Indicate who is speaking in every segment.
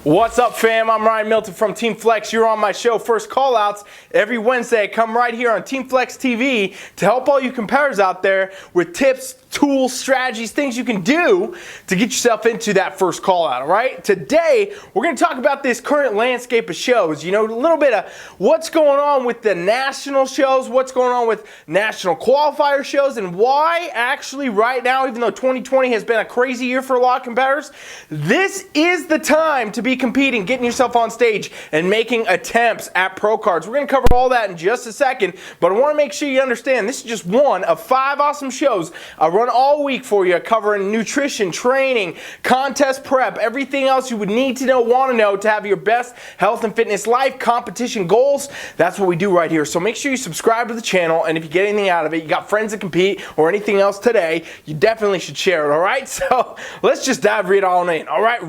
Speaker 1: What's up, fam? I'm Milton from TeamFFLEX. You're on my show, First Callouts. Every Wednesday, I come right here on TeamFFLEX TV to help all you competitors out there with tips, tools, strategies, things you can do to get yourself into that first call out, all right? Today, we're going to talk about this current landscape of shows. You know, a little bit of what's going on with the national shows, what's going on with national qualifier shows, and why actually right now, even though 2020 has been a crazy year for a lot of competitors, this is the time to be competing, getting yourself on stage, and making attempts at pro cards. We're going to cover all that in just a second, but I want to make sure you understand this is just one of 5 awesome shows I run all week for you, covering nutrition, training, contest prep, everything else you would need to know, want to know to have your best health and fitness life, competition goals. That's what we do right here. So make sure you subscribe to the channel, and if you get anything out of it, you got friends that compete or anything else today, you definitely should share it, all right? So let's just dive right on in, all right?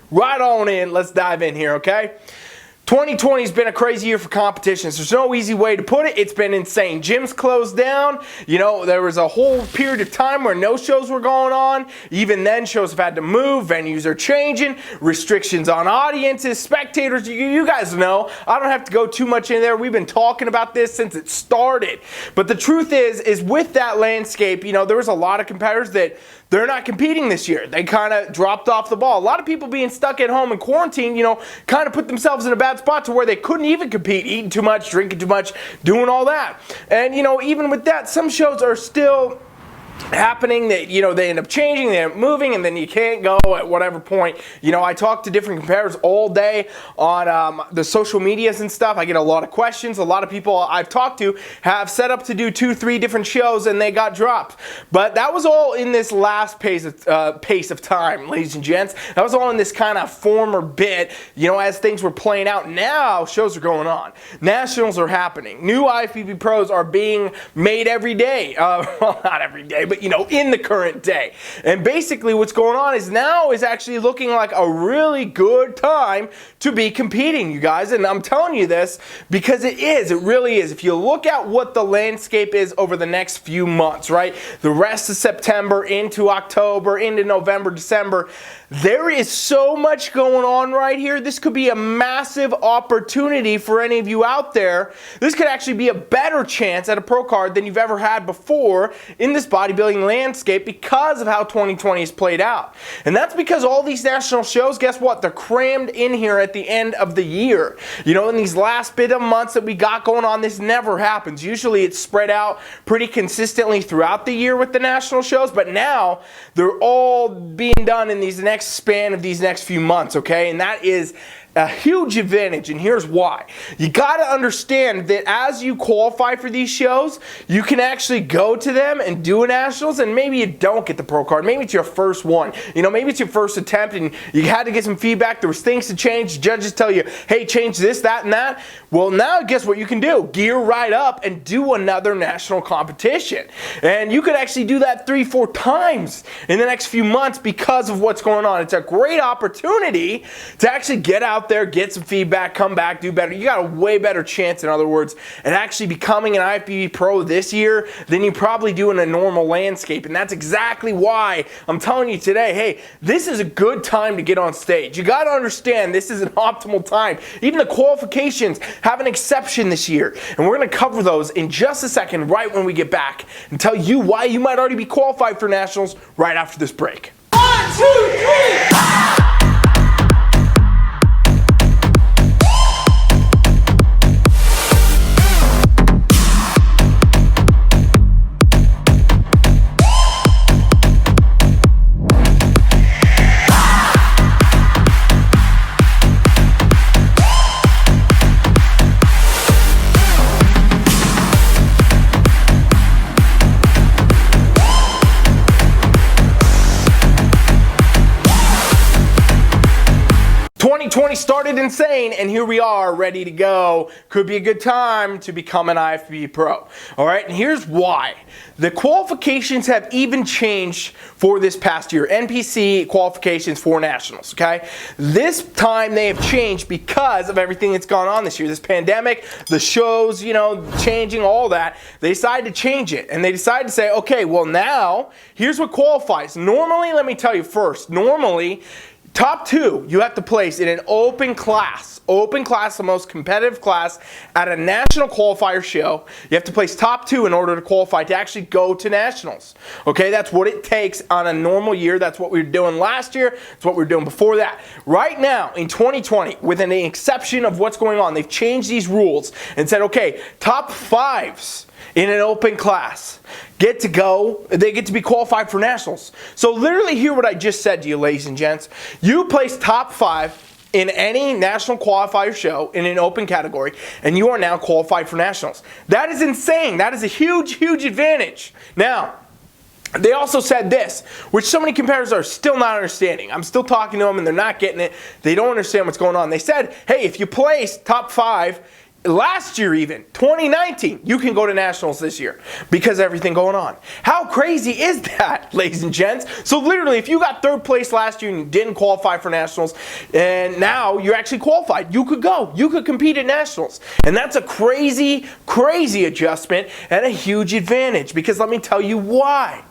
Speaker 1: Right on in. Let's dive in here, okay? 2020 has been a crazy year for competitions. There's no easy way to put it. It's been insane. Gyms closed down. You know, there was a whole period of time where no shows were going on. Even then, shows have had to move. Venues are changing. Restrictions on audiences, spectators. You guys know. I don't have to go too much in there. We've been talking about this since it started. But the truth is with that landscape, you know, there was a lot of competitors that they're not competing this year. They kind of dropped off the ball. A lot of people being stuck at home in quarantine, you know, kind of put themselves in a bad spot to where they couldn't even compete, eating too much, drinking too much, doing all that. And, you know, even with that, some shows are still happening that, you know, they end up changing, they end up moving, and then you can't go at whatever point. You know, I talk to different competitors all day on the social medias and stuff. I get a lot of questions. A lot of people I've talked to have set up to do 2-3 different shows and they got dropped. But that was all in this last pace of time, ladies and gents. That was all in this kind of former bit, you know, as things were playing out. Now shows are going on. Nationals are happening. New IFBB pros are being made every day. Well, not every day, but you know, in the current day. And basically what's going on is now is actually looking like a really good time to be competing, you guys. And I'm telling you this because it really is. If you look at what the landscape is over the next few months, right? The rest of September into October, into November, December, there is so much going on right here. This could be a massive opportunity for any of you out there. This could actually be a better chance at a pro card than you've ever had before in this bodybuilding landscape because of how 2020 has played out. And that's because all these national shows, guess what? They're crammed in here at the end of the year. You know, in these last bit of months that we got going on, this never happens. Usually it's spread out pretty consistently throughout the year with the national shows, but now they're all being done in these next span of these next few months, okay? And that is a huge advantage, and here's why. You got to understand that as you qualify for these shows, you can actually go to them and do a nationals, and maybe you don't get the pro card. Maybe it's your first one. You know, maybe it's your first attempt, and you had to get some feedback. There was things to change. Judges tell you, hey, change this, that, and that. Well, now guess what you can do? Gear right up and do another national competition. And you could actually do that 3-4 times in the next few months because of what's going on. It's a great opportunity to actually get out there, get some feedback, come back, do better. You got a way better chance, in other words, at actually becoming an IFBB pro this year than you probably do in a normal landscape. And that's exactly why I'm telling you today, hey, this is a good time to get on stage. You got to understand this is an optimal time. Even the qualifications have an exception this year. And we're going to cover those in just a second, right when we get back, and tell you why you might already be qualified for nationals right after this break.
Speaker 2: 1, 2, 3!
Speaker 1: 2020 started insane, and here we are ready to go. Could be a good time to become an IFBB pro. All right, and here's why. The qualifications have even changed for this past year. NPC qualifications for nationals, okay? This time they have changed because of everything that's gone on this year. This pandemic, the shows, you know, changing, all that. They decided to change it, and they decided to say, okay, well now, here's what qualifies. Normally, let me tell you first, normally, Top 2, you have to place in an open class. Open class, the most competitive class at a national qualifier show. You have to place top 2 in order to qualify to actually go to nationals. Okay, that's what it takes on a normal year. That's what we were doing last year. That's what we were doing before that. Right now, in 2020, with an exception of what's going on, they've changed these rules and said, okay, top 5s in an open class get to go, they get to be qualified for nationals. So literally hear what I just said to you, ladies and gents. You place top 5 in any national qualifier show in an open category, and you are now qualified for nationals. That is insane. That is a huge, huge advantage. Now, they also said this, which so many competitors are still not understanding. I'm still talking to them, and they're not getting it. They don't understand what's going on. They said, hey, if you place top 5, last year even, 2019, you can go to nationals this year because of everything going on. How crazy is that, ladies and gents? So literally, if you got 3rd place last year and you didn't qualify for nationals, and now you're actually qualified, you could go. You could compete at nationals. And that's a crazy, crazy adjustment and a huge advantage, because let me tell you why.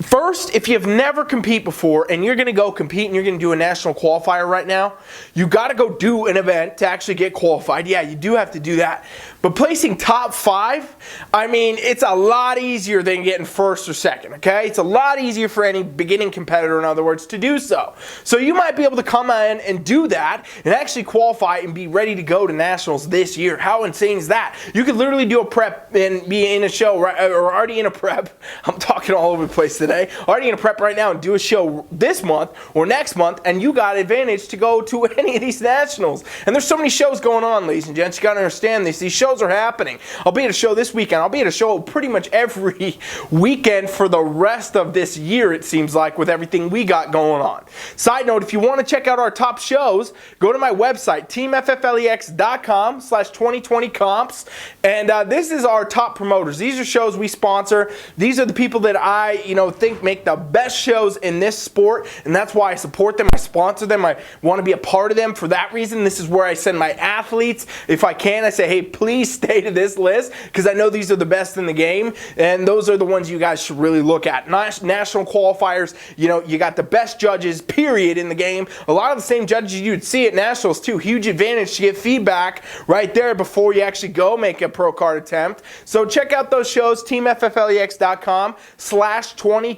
Speaker 1: First, if you've never competed before and you're going to go compete and you're going to do a national qualifier right now, you got to go do an event to actually get qualified. Yeah, you do have to do that. But placing top 5, I mean, it's a lot easier than getting 1st or 2nd, okay? It's a lot easier for any beginning competitor, in other words, to do so. So you might be able to come in and do that and actually qualify and be ready to go to nationals this year. How insane is that? You could literally do a prep and be in a show, right, or already in a prep. I'm talking all over the place today. Already in a prep right now and do a show this month or next month, and you got advantage to go to any of these nationals. And there's so many shows going on, ladies and gents. You got to understand this. These shows are happening. I'll be at a show this weekend. I'll be at a show pretty much every weekend for the rest of this year, it seems like, with everything we got going on. Side note, if you want to check out our top shows, go to my website, TeamFFLEX.com/2020comps. And this is our top promoters. These are shows we sponsor. These are the people that I, think make the best shows in this sport, and that's why I support them. I sponsor them. I want to be a part of them for that reason. This is where I send my athletes. If I can, I say, hey, please stay to this list, because I know these are the best in the game, and those are the ones you guys should really look at. National qualifiers, you got the best judges, period, in the game. A lot of the same judges you'd see at nationals too. Huge advantage to get feedback right there before you actually go make a pro card attempt. So check out those shows, TeamFFLEX.com/2020comps,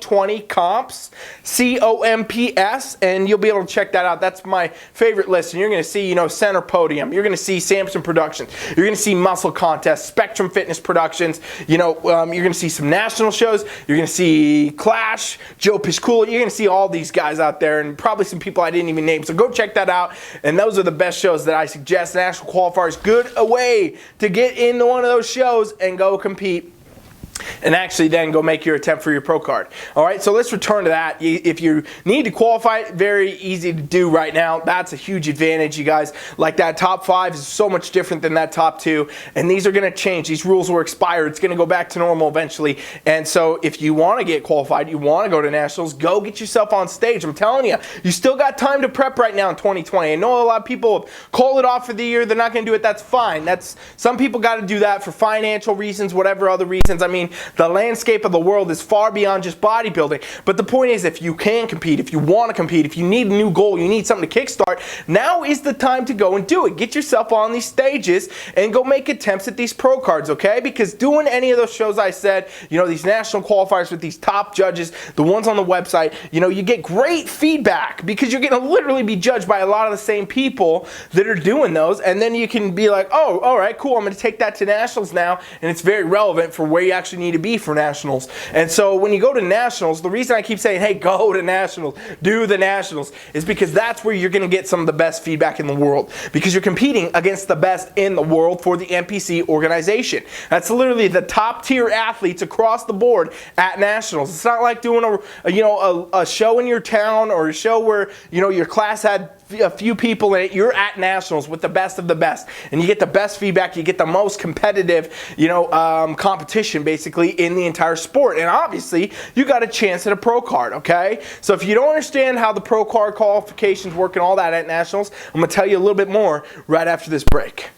Speaker 1: COMPS, and you'll be able to check that out. That's my favorite list, and you're going to see, Center Podium. You're going to see Samson Productions. You're going to see Muscle Contest, Spectrum Fitness Productions. You're going to see some national shows. You're going to see Clash, Joe Piscola. You're going to see all these guys out there, and probably some people I didn't even name. So go check that out, and those are the best shows that I suggest. National qualifiers, good a way to get into one of those shows and go compete, and actually then go make your attempt for your pro card. All right, so let's return to that. If you need to qualify, very easy to do right now. That's a huge advantage, you guys. Like that top 5 is so much different than that top 2, and these are going to change. These rules will expire. It's going to go back to normal eventually, and so if you want to get qualified, you want to go to nationals, go get yourself on stage. I'm telling you, you still got time to prep right now in 2020. I know a lot of people have called it off for the year. They're not going to do it. That's fine. Some people got to do that for financial reasons, whatever other reasons. I mean, the landscape of the world is far beyond just bodybuilding. But the point is, if you can compete, if you want to compete, if you need a new goal, you need something to kickstart, now is the time to go and do it. Get yourself on these stages and go make attempts at these pro cards, okay? Because doing any of those shows I said, these national qualifiers with these top judges, the ones on the website, you get great feedback because you're going to literally be judged by a lot of the same people that are doing those, and then you can be like, oh, all right, cool, I'm going to take that to nationals now, and it's very relevant for where you actually need to be for nationals. And so when you go to nationals, the reason I keep saying, hey, go to nationals, do the nationals, is because that's where you're going to get some of the best feedback in the world, because you're competing against the best in the world for the NPC organization. That's literally the top tier athletes across the board at nationals. It's not like doing a show in your town or a show where your class had a few people in it. You're at nationals with the best of the best, and you get the best feedback. You get the most competitive competition basically in the entire sport, and obviously you got a chance at a pro card. Okay, so if you don't understand how the pro card qualifications work and all that at nationals, I'm going to tell you a little bit more right after this break.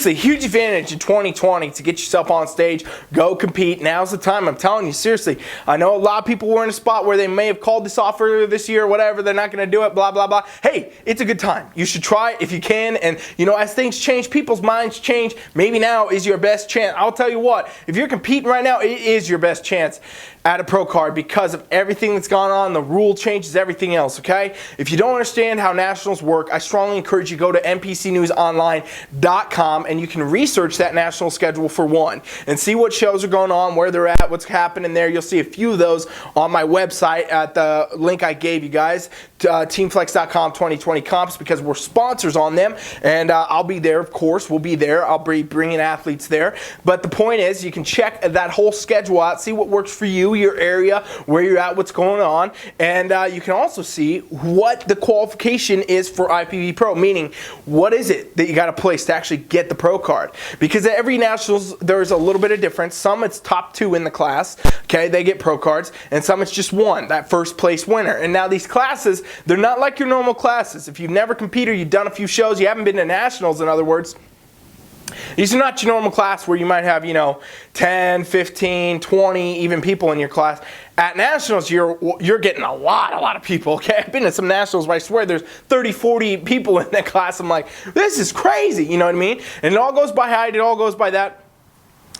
Speaker 1: seriously, huge advantage in 2020 to get yourself on stage. Go compete. Now's the time. I'm telling you, seriously. I know a lot of people were in a spot where they may have called this off earlier this year or whatever. They're not going to do it, blah, blah, blah. Hey, it's a good time. You should try it if you can. And, you know, as things change, people's minds change. Maybe now is your best chance. I'll tell you what, if you're competing right now, it is your best chance at a pro card because of everything that's gone on, the rule changes, everything else, okay? If you don't understand how nationals work, I strongly encourage you to go to npcnewsonline.com and you can research that national schedule for one and see what shows are going on, where they're at, what's happening there. You'll see a few of those on my website at the link I gave you guys, TeamFFLEX.com 2020 comps, because we're sponsors on them, and I'll be there, of course. We'll be there. I'll be bringing athletes there. But the point is, you can check that whole schedule out, see what works for you, your area, where you're at, what's going on, and you can also see what the qualification is for IFBB Pro, meaning what is it that you got to place to actually get the pro card. Because at every nationals, there's a little bit of difference. Some it's top 2 in the class, okay, they get pro cards, and some it's just 1, that first place winner. And now these classes, they're not like your normal classes. If you've never competed, you've done a few shows, you haven't been to nationals, in other words, these are not your normal class where you might have, you know, 10, 15, 20, even people in your class. At nationals, you're getting a lot of people, okay? I've been to some nationals where I swear there's 30, 40 people in that class. I'm like, this is crazy, you know what I mean? And it all goes by height, it all goes by that.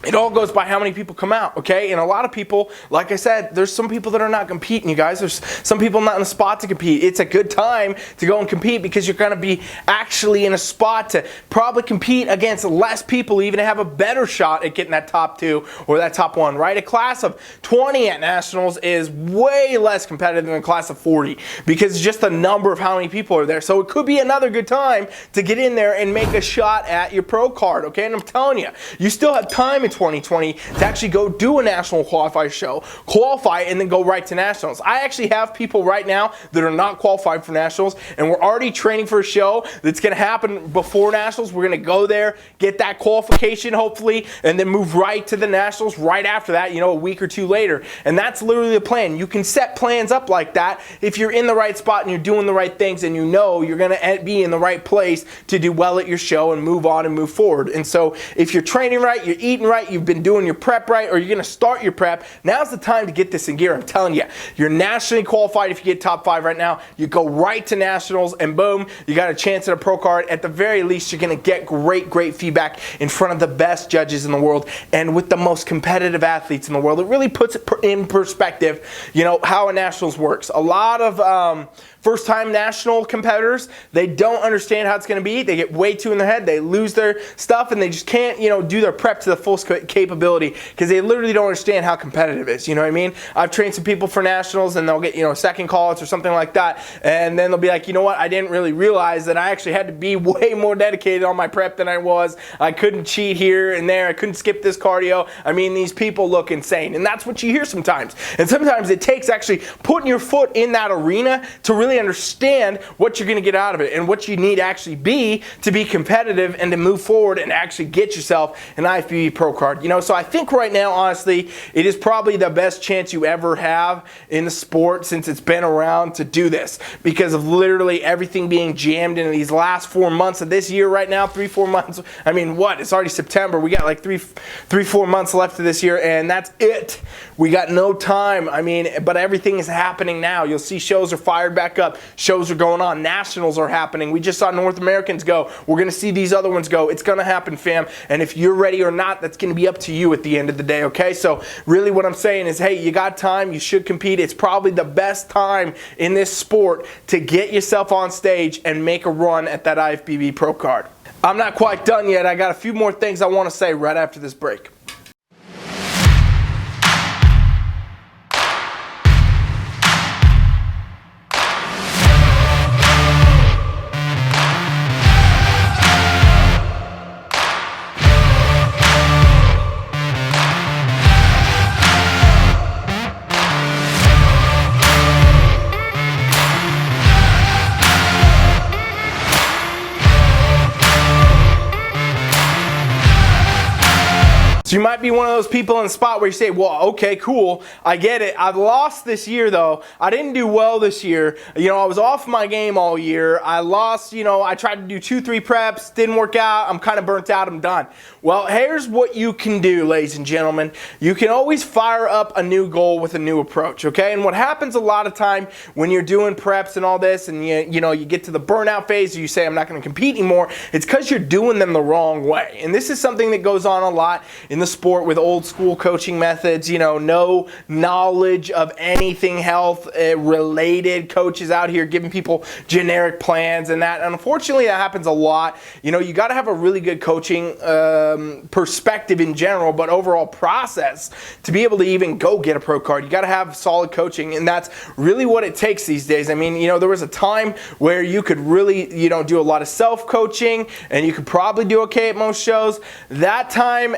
Speaker 1: It all goes by how many people come out, okay? And a lot of people, like I said, there's some people that are not competing, you guys. There's some people not in a spot to compete. It's a good time to go and compete because you're going to be actually in a spot to probably compete against less people, even have a better shot at getting that top 2 or that top 1, right? A class of 20 at nationals is way less competitive than a class of 40 because just the number of how many people are there. So it could be another good time to get in there and make a shot at your pro card, okay? And I'm telling you, you still have time in 2020 to actually go do a national qualify show, qualify, and then go right to nationals. I actually have people right now that are not qualified for nationals, and we're already training for a show that's going to happen before nationals. We're going to go there, get that qualification hopefully, and then move right to the nationals right after that, you know, a week or 2 later. And that's literally the plan. You can set plans up like that if you're in the right spot and you're doing the right things and you know you're going to be in the right place to do well at your show and move on and move forward. And so if you're training right, you're eating right, you've been doing your prep right, or you're going to start your prep, now's the time to get this in gear. I'm telling you, you're nationally qualified if you get top 5 right now. You go right to nationals and boom, you got a chance at a pro card. At the very least, you're going to get great feedback in front of the best judges in the world and with the most competitive athletes in the world. It really puts it in perspective, you know, how a nationals works. A lot of first-time national competitors, they don't understand how it's going to be. They get way too in their head. They lose their stuff, and they just can't, you know, do their prep to the full capability because they literally don't understand how competitive it is. You know what I mean? I've trained some people for nationals, and they'll get, you know, second callouts or something like that, and then they'll be like, you know what? I didn't really realize that I actually had to be way more dedicated on my prep than I was. I couldn't cheat here and there. I couldn't skip this cardio. I mean, these people look insane, and that's what you hear sometimes. And sometimes it takes actually putting your foot in that arena to really understand what you're going to get out of it and what you need to actually be to be competitive and to move forward and actually get yourself an IFBB Pro card. You know, so I think right now, honestly, it is probably the best chance you ever have in the sport since it's been around to do this because of literally everything being jammed in these last 4 months of this year right now, 3-4 months. I mean, what? It's already September. We got like 3-4 months left of this year, and that's it. We got no time. I mean, but everything is happening now. You'll see shows are fired back up. Shows are going on. Nationals are happening. We just saw North Americans go. We're going to see these other ones go. It's going to happen, fam. And if you're ready or not, that's going to be up to you at the end of the day, okay? So really what I'm saying is, hey, you got time. You should compete. It's probably the best time in this sport to get yourself on stage and make a run at that IFBB Pro card. I'm not quite done yet. I got a few more things I want to say right after this break. So you might be one of those people in the spot where you say, well, okay, cool, I get it. I've lost this year though. I didn't do well this year. I was off my game all year. I lost, I tried to do 2-3 preps, didn't work out. I'm kind of burnt out, I'm done. Well, here's what you can do, ladies and gentlemen. You can always fire up a new goal with a new approach, okay? And what happens a lot of time when you're doing preps and all this and you get to the burnout phase, you say, I'm not going to compete anymore, it's because you're doing them the wrong way. And this is something that goes on a lot in the sport with old school coaching methods, no knowledge of anything health related, coaches out here giving people generic plans and that. And unfortunately, that happens a lot. You got to have a really good coaching perspective in general, but overall process to be able to even go get a pro card. You got to have solid coaching, and that's really what it takes these days. I mean, there was a time where you could really, do a lot of self-coaching, and you could probably do okay at most shows. That time,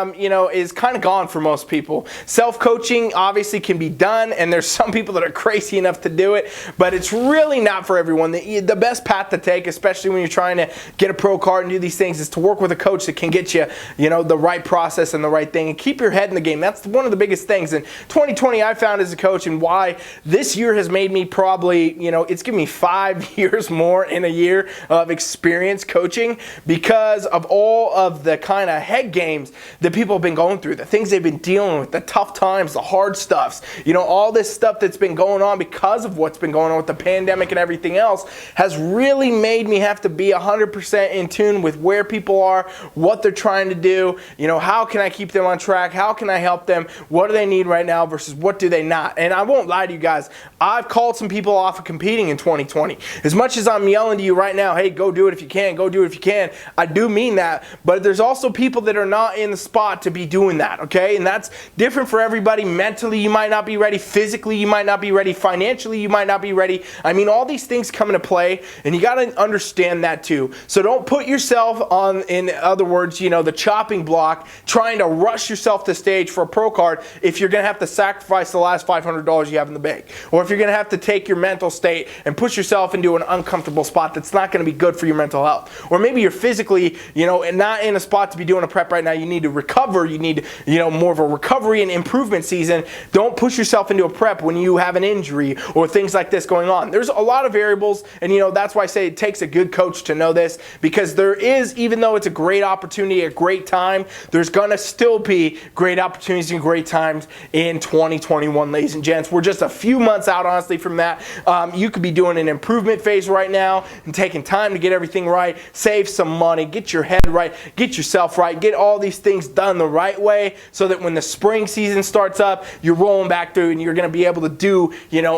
Speaker 1: is kind of gone for most people. Self-coaching obviously can be done, and there's some people that are crazy enough to do it, but it's really not for everyone. The best path to take, especially when you're trying to get a pro card and do these things, is to work with a coach that can get you, the right process and the right thing, and keep your head in the game. That's one of the biggest things. And 2020, I found as a coach, and why this year has made me probably, it's given me 5 years more in a year of experience coaching because of all of the kind of head games that people have been going through, the things they've been dealing with, the tough times, the hard stuffs, all this stuff that's been going on because of what's been going on with the pandemic and everything else has really made me have to be 100% in tune with where people are, what they're trying to do, how can I keep them on track, how can I help them, what do they need right now versus what do they not. And I won't lie to you guys, I've called some people off of competing in 2020. As much as I'm yelling to you right now, hey, go do it if you can, go do it if you can, I do mean that, but there's also people that are not in the spot to be doing that, okay? And that's different for everybody. Mentally, you might not be ready. Physically, you might not be ready. Financially, you might not be ready. I mean, all these things come into play, and you got to understand that too. So don't put yourself on, in other words, the chopping block, trying to rush yourself to stage for a pro card if you're going to have to sacrifice the last $500 you have in the bank. Or if you're going to have to take your mental state and push yourself into an uncomfortable spot that's not going to be good for your mental health. Or maybe you're physically, and not in a spot to be doing a prep right now. You need to recover. You need, more of a recovery and improvement season. Don't push yourself into a prep when you have an injury or things like this going on. There's a lot of variables, and that's why I say it takes a good coach to know this, because there is, even though it's a great opportunity, a great time, there's going to still be great opportunities and great times in 2021, ladies and gents. We're just a few months out, honestly, from that. You could be doing an improvement phase right now and taking time to get everything right, save some money, get your head right, get yourself right, get all these things done the right way so that when the spring season starts up, you're rolling back through and you're going to be able to do,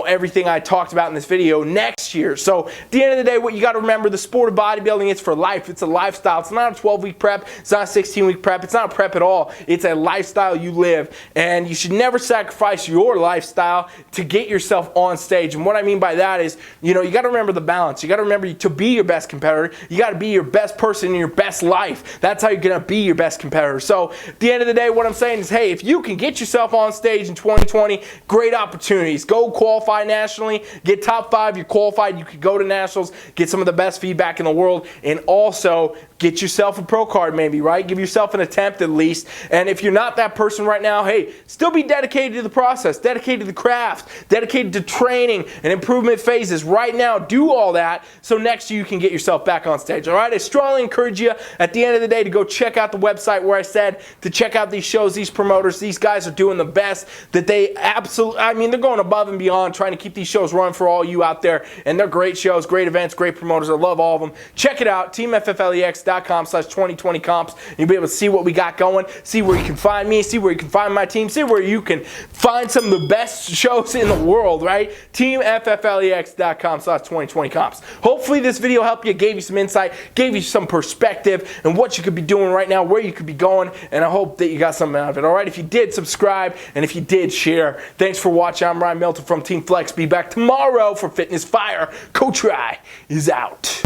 Speaker 1: everything I talked about in this video next year. So at the end of the day, what you got to remember, the sport of bodybuilding is for life. It's a lifestyle. It's not a 12-week prep. It's not a 16-week prep. It's not a prep at all. It's a lifestyle you live, and you should never sacrifice your lifestyle to get yourself on stage. And what I mean by that is, you got to remember the balance. You got to remember to be your best competitor. You got to be your best person in your best life. That's how you're going to be your best competitor. So at the end of the day, what I'm saying is, hey, if you can get yourself on stage in 2020, great opportunities. Go qualify nationally, get top 5, you're qualified, you could go to nationals, get some of the best feedback in the world, and also get yourself a pro card maybe, right? Give yourself an attempt at least. And if you're not that person right now, hey, still be dedicated to the process, dedicated to the craft, dedicated to training and improvement phases. Right now, do all that so next year you can get yourself back on stage, all right? I strongly encourage you at the end of the day to go check out the website where I said to check out these shows, these promoters. These guys are doing the best that they absolutely, they're going above and beyond trying to keep these shows running for all you out there. And they're great shows, great events, great promoters. I love all of them. Check it out, TeamFFLEX.com/2020comps. You'll be able to see what we got going, see where you can find me, see where you can find my team, see where you can find some of the best shows in the world, right? TeamFFLEX.com/2020comps. Hopefully this video helped you, gave you some insight, gave you some perspective and what you could be doing right now, where you could be going, and I hope that you got something out of it. All right, if you did, subscribe, and if you did, share. Thanks for watching. I'm Ryan Milton from Team Flex. Be back tomorrow for Fitness Fire. Coach Rye is out.